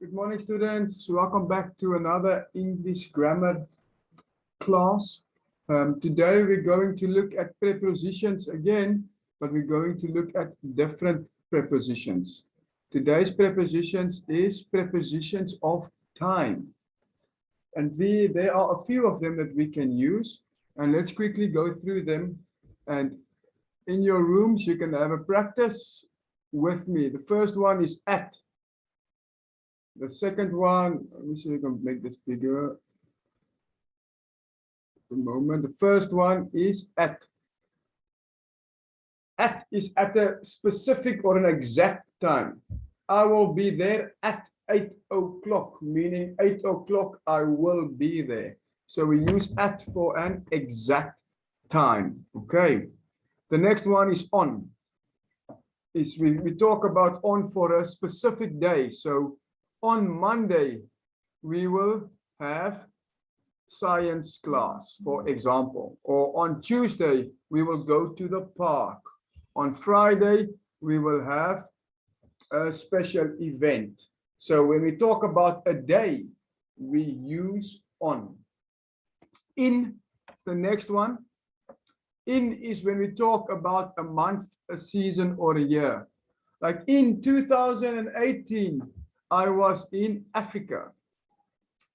Good morning, students. Welcome back to another English grammar class. Today we're going to look at prepositions again, but we're going to look at different prepositions. Today's prepositions is prepositions of time. And there are a few of them that we can use. And let's quickly go through them. And in your rooms, you can have a practice with me. The first one is at. The second one, let me see if I can make this bigger. At the moment, the first one is at. At is at a specific or an exact time. I will be there at 8 o'clock, meaning 8 o'clock I will be there. So we use at for an exact time. Okay. The next one is on. We talk about on for a specific day. So on Monday, we will have science class, for example. Or on Tuesday, we will go to the park. On Friday, we will have a special event. So when we talk about a day, we use on. In is the next one. In is when we talk about a month, a season, or a year. Like in 2018, I was in Africa.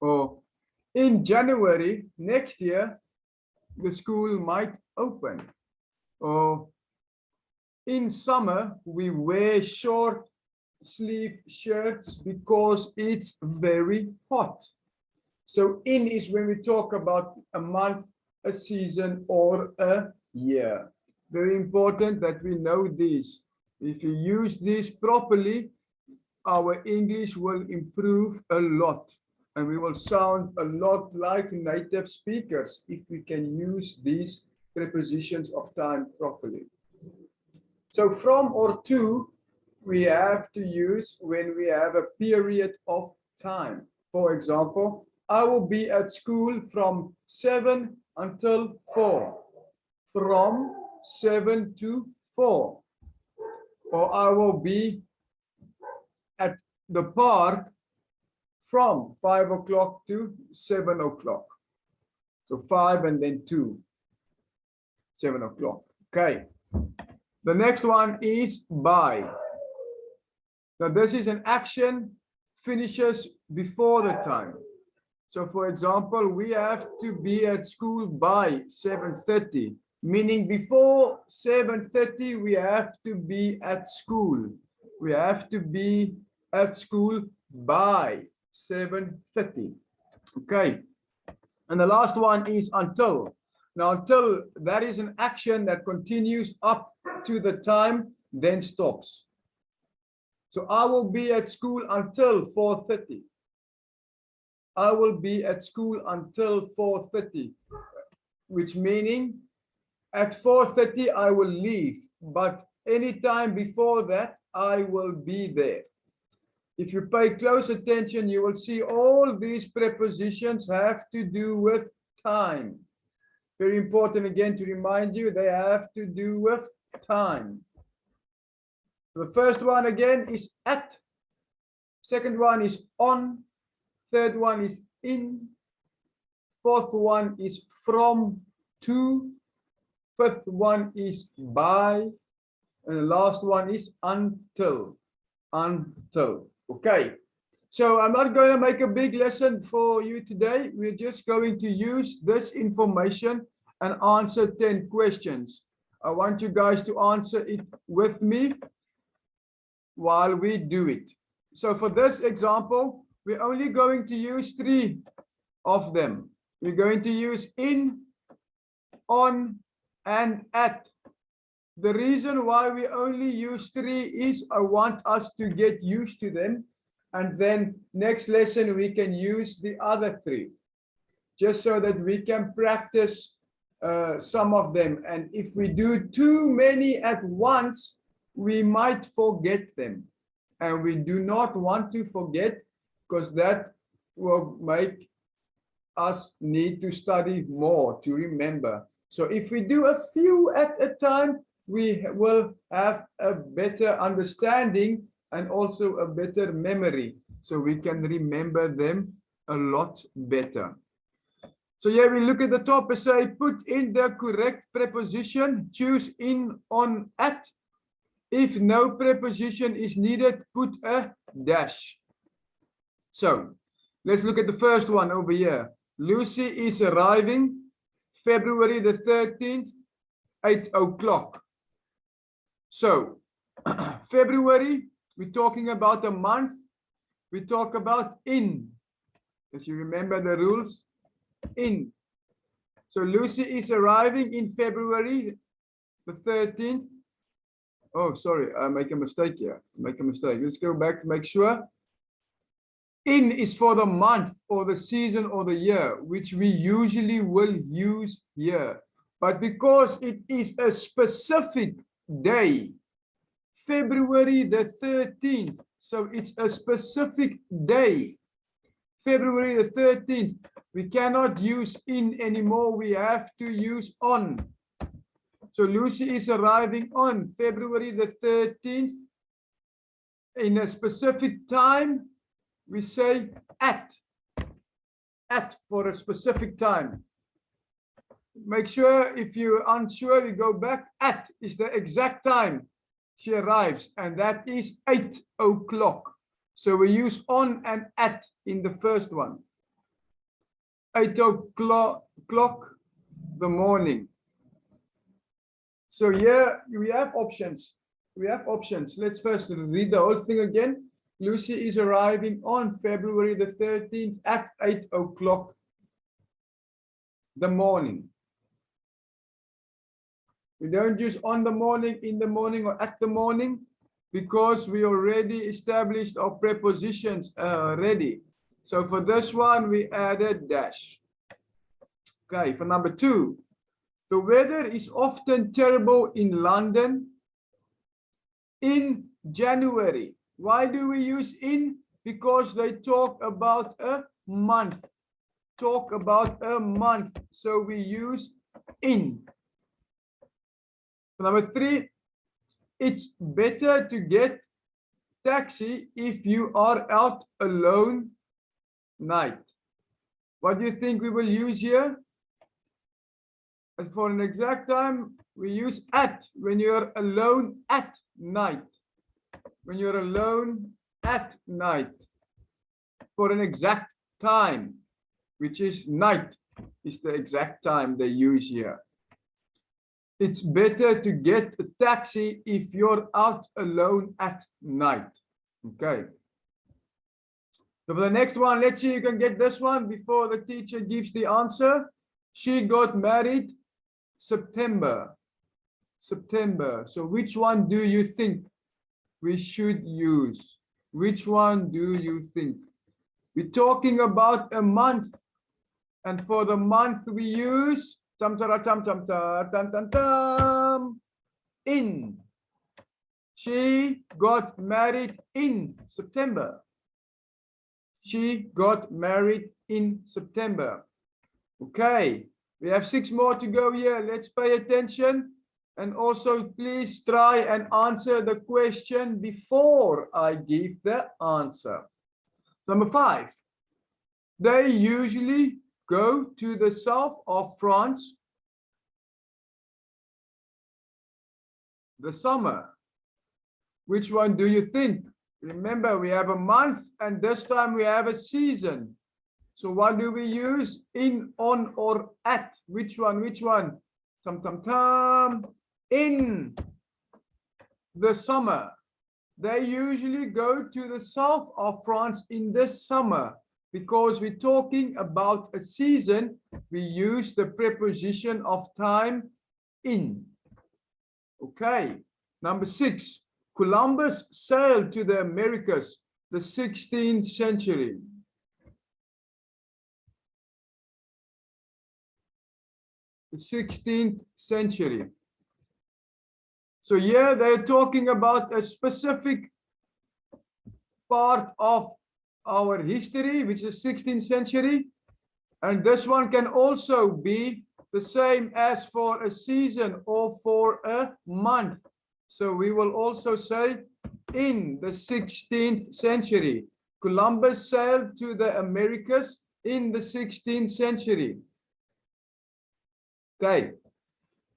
Or in January next year, the school might open. Or in summer, we wear short sleeve shirts because it's very hot. So in is when we talk about a month, a season, or a year. Very important that we know these. If you use these properly, our English will improve a lot, and we will sound a lot like native speakers if we can use these prepositions of time properly. So from or to, we have to use when we have a period of time. For example, I will be at school from 7 until 4. From 7 to 4. Or I will be at the park from 5 o'clock to 7 o'clock. So 5 and then 2. 7 o'clock. Okay. The next one is by. Now this is an action finishes before the time. So for example, we have to be at school by 7:30, meaning before 7:30 we have to be at school. We have to be at school by 7:30. Okay. And the last one is until. Now until, that is an action that continues up to the time, then stops. So I will be at school until 4:30. I will be at school until 4:30, which meaning at 4:30 I will leave, but anytime before that I will be there. If you pay close attention, you will see all these prepositions have to do with time. Very important again to remind you, they have to do with time. The first one again is at. Second one is on. Third one is in. Fourth one is from, to. Fifth one is by. And the last one is until. Until. Okay. So I'm not going to make a big lesson for you today. We're just going to use this information and answer 10 questions. I want you guys to answer it with me while we do it. So for this example, we're only going to use 3 of them. We're going to use in, on, and at. The reason why we only use 3 is I want us to get used to them. And then next lesson, we can use the other 3. Just so that we can practice some of them. And if we do too many at once, we might forget them. And we do not want to forget, because that will make us need to study more to remember. So if we do a few at a time, we will have a better understanding and also a better memory. so we can remember them a lot better. So here we look at the top and say, put in the correct preposition, choose in, on, at. If no preposition is needed, put a dash. So let's look at the first one over here. Lucy is arriving February the 13th, 8 o'clock. So February, we're talking about a month. We talk about in. As you remember the rules, in. So Lucy is arriving in February the 13th. Oh, sorry, I make a mistake here. Let's go back to make sure. In is for the month or the season or the year, which we usually will use here. But because it is a specific day, February the 13th, so it's a specific day, February the 13th, we cannot use in anymore, we have to use on. So Lucy is arriving on February the 13th. In a specific time, we say at for a specific time. Make sure if you're unsure, you go back. At is the exact time she arrives, and that is 8 o'clock. So we use on and at in the first one. 8 o'clock the morning. So here we have options. Let's first read the whole thing again. Lucy is arriving on February the 13th at 8 o'clock the morning. We don't use on the morning, in the morning, or at the morning, because we already established our prepositions already. So for this one, we added dash. Okay, for number 2. The weather is often terrible in London in January. Why do we use in? Because they talk about a month. So we use in. Number 3, it's better to get taxi if you are out alone night. What do you think we will use here? As for an exact time, we use at when you're alone at night. When you're alone at night. For an exact time, which is night, is the exact time they use here. It's better to get a taxi if you're out alone at night. Okay. So for the next one, let's see if you can get this one before the teacher gives the answer. She got married September. So which one do you think we should use? Which one do you think? We're talking about a month. And for the month we use in. She got married in September. She got married in September. Okay, we have 6 more to go here. Let's pay attention. And also please try and answer the question before I give the answer. Number 5. They usually go to the south of France the summer. Which one do you think? Remember, we have a month and this time we have a season. So what do we use? In, on, or at? Which one? In the summer. They usually go to the south of France in the summer. Because we're talking about a season, we use the preposition of time in. Okay, number 6. Columbus sailed to the Americas the 16th century. The 16th century. So here they're talking about a specific part of our history, which is 16th century. And this one can also be the same as for a season or for a month. So we will also say in the 16th century. Columbus sailed to the Americas in the 16th century. Okay.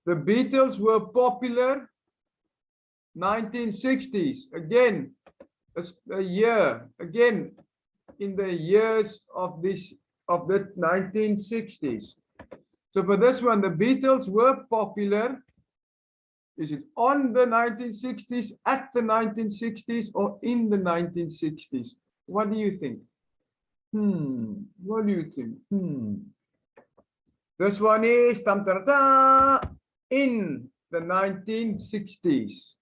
The Beatles were popular 1960s. Again, a year. Again, in the years of the 1960s. So for this one, the Beatles were popular. Is it on the 1960s, at the 1960s, or in the 1960s? What do you think? What do you think? This one is in the 1960s.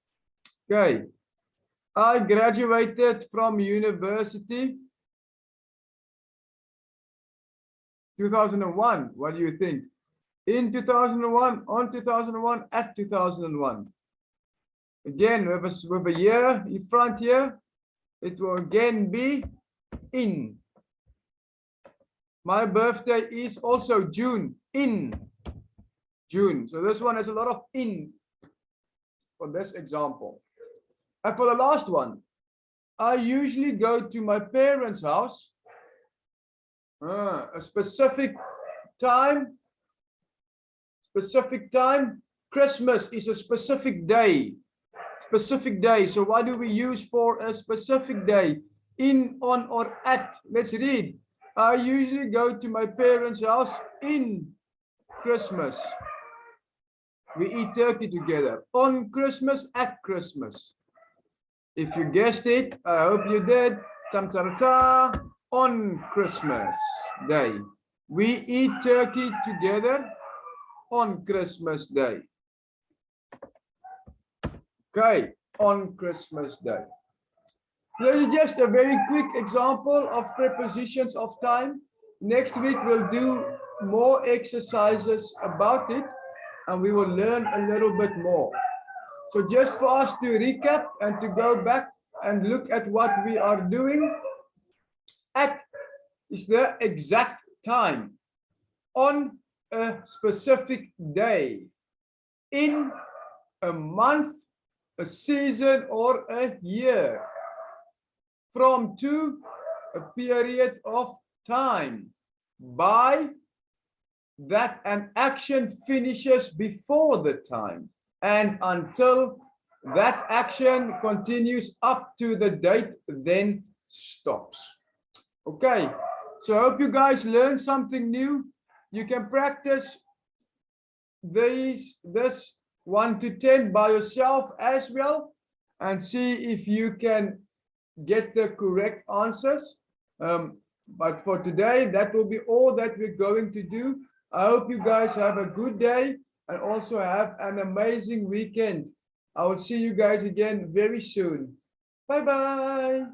Okay. I graduated from university 2001. What do you think? In 2001, on 2001, at 2001. Again, with a year in front here, it will again be in. My birthday is also June, in June. So this one has a lot of in for this example. And for the last one, I usually go to my parents' house. A specific time. Christmas is a specific day. So what do we use for a specific day? In, on, or at. Let's read. I usually go to my parents' house in Christmas. We eat turkey together. On Christmas, at Christmas. If you guessed it, I hope you did. On Christmas Day. We eat turkey together on Christmas Day. Okay, on Christmas Day. This is just a very quick example of prepositions of time. Next week, we'll do more exercises about it, and we will learn a little bit more. So just for us to recap and to go back and look at what we are doing. At is the exact time. On a specific day. In a month, a season, or a year. From, to, a period of time. By, that an action finishes before the time. And until that action continues up to the date, then stops. Okay, so I hope you guys learned something new. You can practice this 1 to 10 by yourself as well and see if you can get the correct answers. But for today, that will be all that we're going to do. I hope you guys have a good day and also have an amazing weekend. I will see you guys again very soon. Bye-bye.